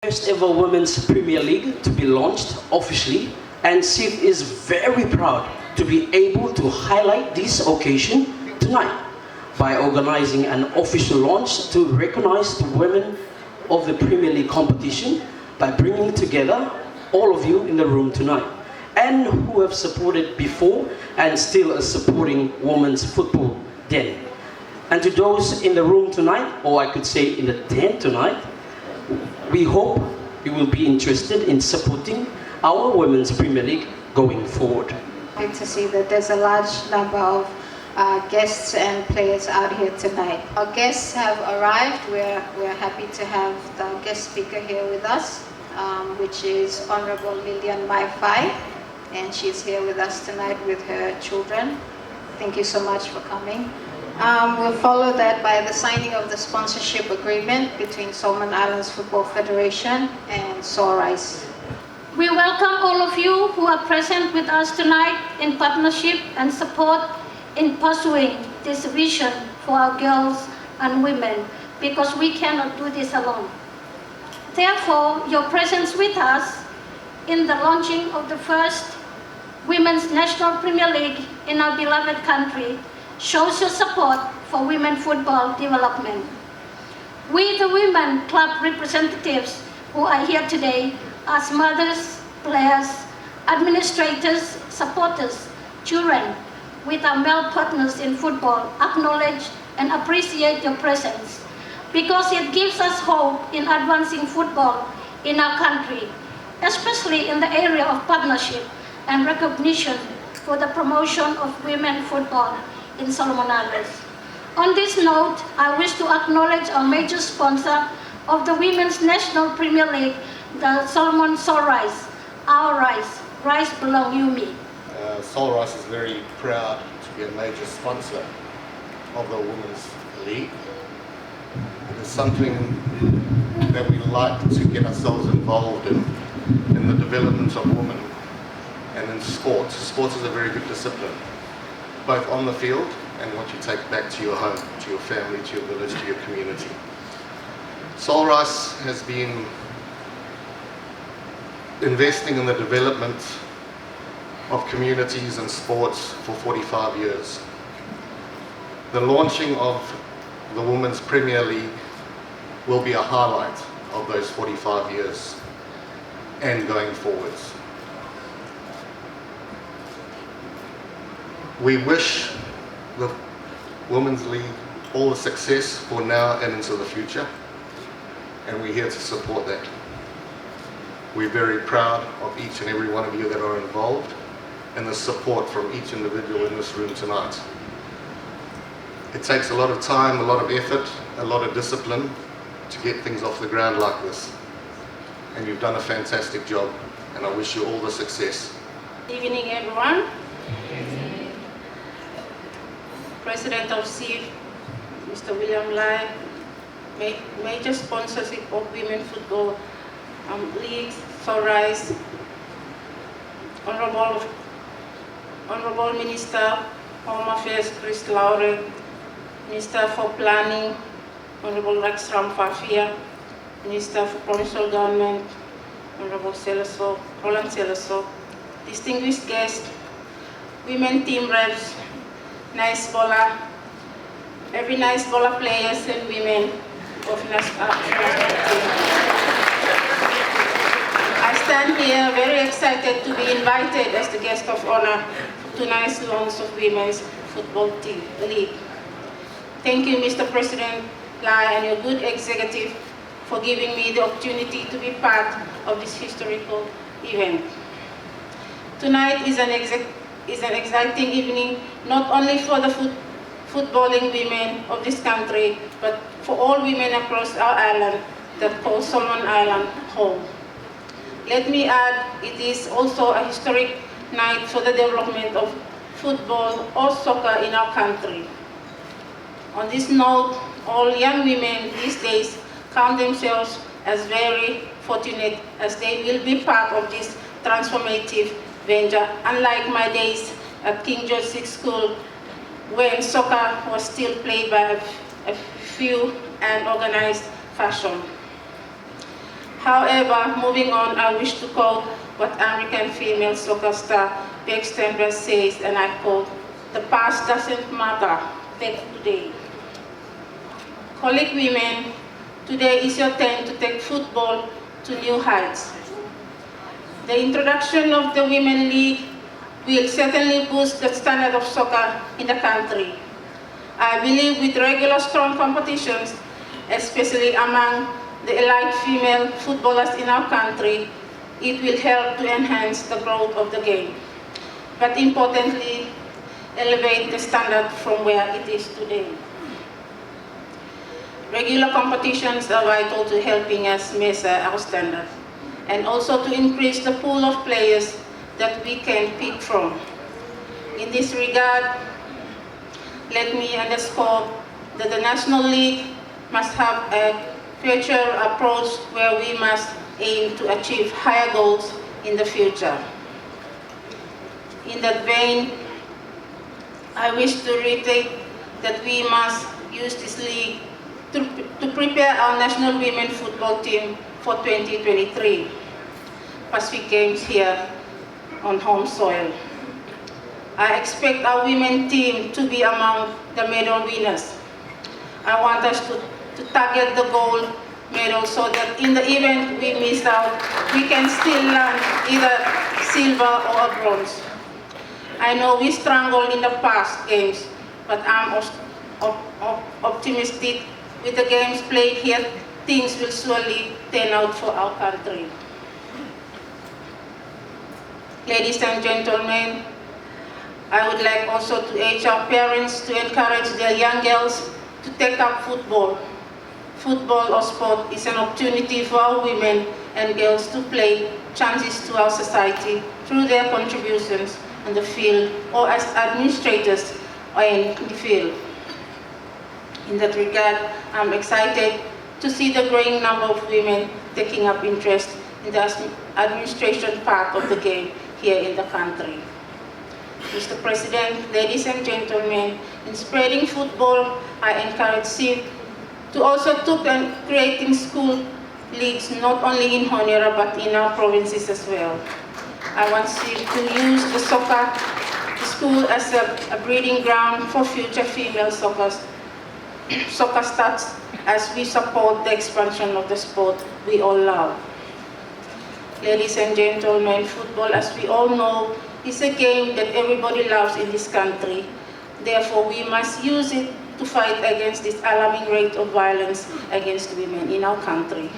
First ever Women's Premier League to be launched officially, and SIF is very proud to be able to highlight this occasion tonight by organizing an official launch to recognize the women of the Premier League competition by bringing together all of you in the room tonight and who have supported before and still are supporting women's football then. And to those in the room tonight, or I could say in the tent tonight, we hope you will be interested in supporting our Women's Premier League going forward. Good to see that there's a large number of guests and players out here tonight. Our guests have arrived. We're happy to have the guest speaker here with us, which is Honorable Lillian Maifai, and she's here with us tonight with her children. Thank you so much for coming. We'll follow that by the signing of the sponsorship agreement between Solomon Islands Football Federation and Solrice. We welcome all of you who are present with us tonight in partnership and support in pursuing this vision for our girls and women, because we cannot do this alone. Therefore, your presence with us in the launching of the first Women's National Premier League in our beloved country shows your support for women football development. We, the women club representatives who are here today, as mothers, players, administrators, supporters, children, with our male partners in football, acknowledge and appreciate your presence, because it gives us hope in advancing football in our country, especially in the area of partnership and recognition for the promotion of women football in Solomon Islands. On this note, I wish to acknowledge our major sponsor of the Women's National Premier League, the Solomon Solrice, our rice. Rice belong you, me. Solrice is very proud to be a major sponsor of the Women's League. It is something that we like to get ourselves involved in the development of women and in sports. Sports is a very good discipline, both on the field and what you take back to your home, to your family, to your village, to your community. Solrice has been investing in the development of communities and sports for 45 years. The launching of the Women's Premier League will be a highlight of those 45 years and going forwards. We wish the Women's League all the success for now and into the future, and we're here to support that. We're very proud of each and every one of you that are involved and the support from each individual in this room tonight. It takes a lot of time, a lot of effort, a lot of discipline to get things off the ground like this. And you've done a fantastic job, and I wish you all the success. Good evening, everyone. President of SIF, Mr. William Lai, major sponsorship of women football leagues, Solrice, Honorable Minister, Home Affairs, Chris Laure, Minister for Planning, Honorable Rex Ramfafia, Minister for Provincial Government, Honorable Roland Seleso, distinguished guests, women team reps, nice baller, every nice baller players and women of national team. I stand here very excited to be invited as the guest of honor to tonight's launch of Women's Football League. Thank you, Mr. President Lai, and your good executive for giving me the opportunity to be part of this historical event. Tonight is an exciting evening, not only for the footballing women of this country, but for all women across our island that call Solomon Island home. Let me add, it is also a historic night for the development of football or soccer in our country. On this note, all young women these days count themselves as very fortunate, as they will be part of this transformative venture, unlike my days at King George VI School, when soccer was still played by a few and organized fashion. However, moving on, I wish to quote what American female soccer star Beck Stenberg says, and I quote, "The past doesn't matter, take today." Colleague women, today is your turn to take football to new heights. The introduction of the Women League will certainly boost the standard of soccer in the country. I believe with regular strong competitions, especially among the elite female footballers in our country, it will help to enhance the growth of the game, but importantly, elevate the standard from where it is today. Regular competitions are vital to helping us measure our standard, and also to increase the pool of players that we can pick from. In this regard, let me underscore that the National League must have a future approach where we must aim to achieve higher goals in the future. In that vein, I wish to reiterate that we must use this league to prepare our national women football team for 2023 Pacific Games here on home soil. I expect our women team to be among the medal winners. I want us to target the gold medal so that in the event we miss out, we can still land either silver or a bronze. I know we struggled in the past games, but I'm optimistic with the games played here, things will surely turn out for our country. Ladies and gentlemen, I would like also to urge our parents to encourage their young girls to take up football. Football or sport is an opportunity for our women and girls to play chances to our society through their contributions on the field or as administrators or in the field. In that regard, I'm excited to see the growing number of women taking up interest in the administration part of the game here in the country. Mr. President, ladies and gentlemen, in spreading football, I encourage SIF to also creating school leagues not only in Honiara but in our provinces as well. I want SIF to use the soccer school as a breeding ground for future female soccer stars as we support the expansion of the sport we all love. Ladies and gentlemen, football, as we all know, is a game that everybody loves in this country. Therefore, we must use it to fight against this alarming rate of violence against women in our country.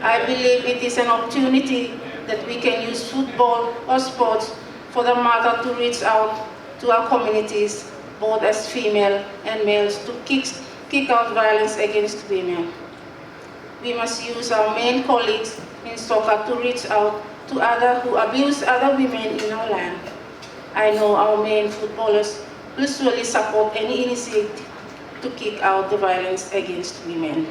I believe it is an opportunity that we can use football or sports for the matter to reach out to our communities, both as female and males, to kick out violence against women. We must use our male colleagues in soccer to reach out to others who abuse other women in our land. I know our male footballers will surely support any initiative to kick out the violence against women.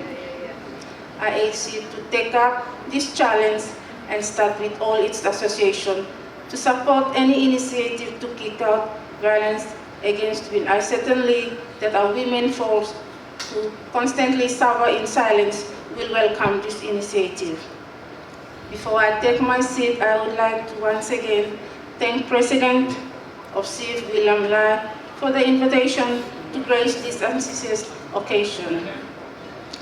I urge you to take up this challenge and start with all its associations to support any initiative to kick out violence against women. I certainly that our women force who constantly suffer in silence will welcome this initiative. Before I take my seat, I would like to once again thank President of SIF, William Lai, for the invitation to grace this auspicious occasion.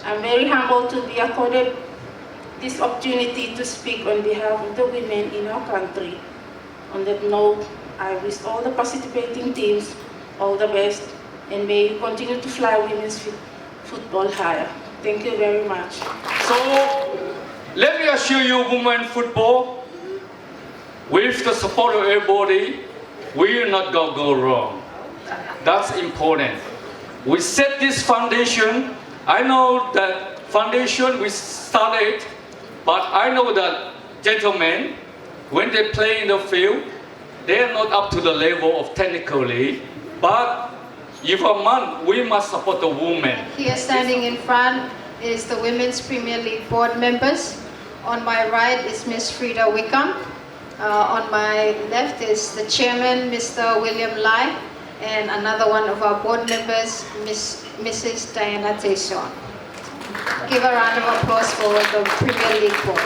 I'm very humbled to be accorded this opportunity to speak on behalf of the women in our country. On that note, I wish all the participating teams all the best, and may you continue to fly women's football higher. Thank you very much. So, let me assure you, women football, with the support of everybody, we will not go wrong. That's important. We set this foundation. I know that foundation we started, but I know that gentlemen, when they play in the field, they are not up to the level of technically, but if a man, we must support the women. Here standing in front is the Women's Premier League board members. On my right is Ms. Frida Wickham. On my left is the chairman, Mr. William Lai, and another one of our board members, Mrs. Diana Tayson. give a round of applause for the Premier League board.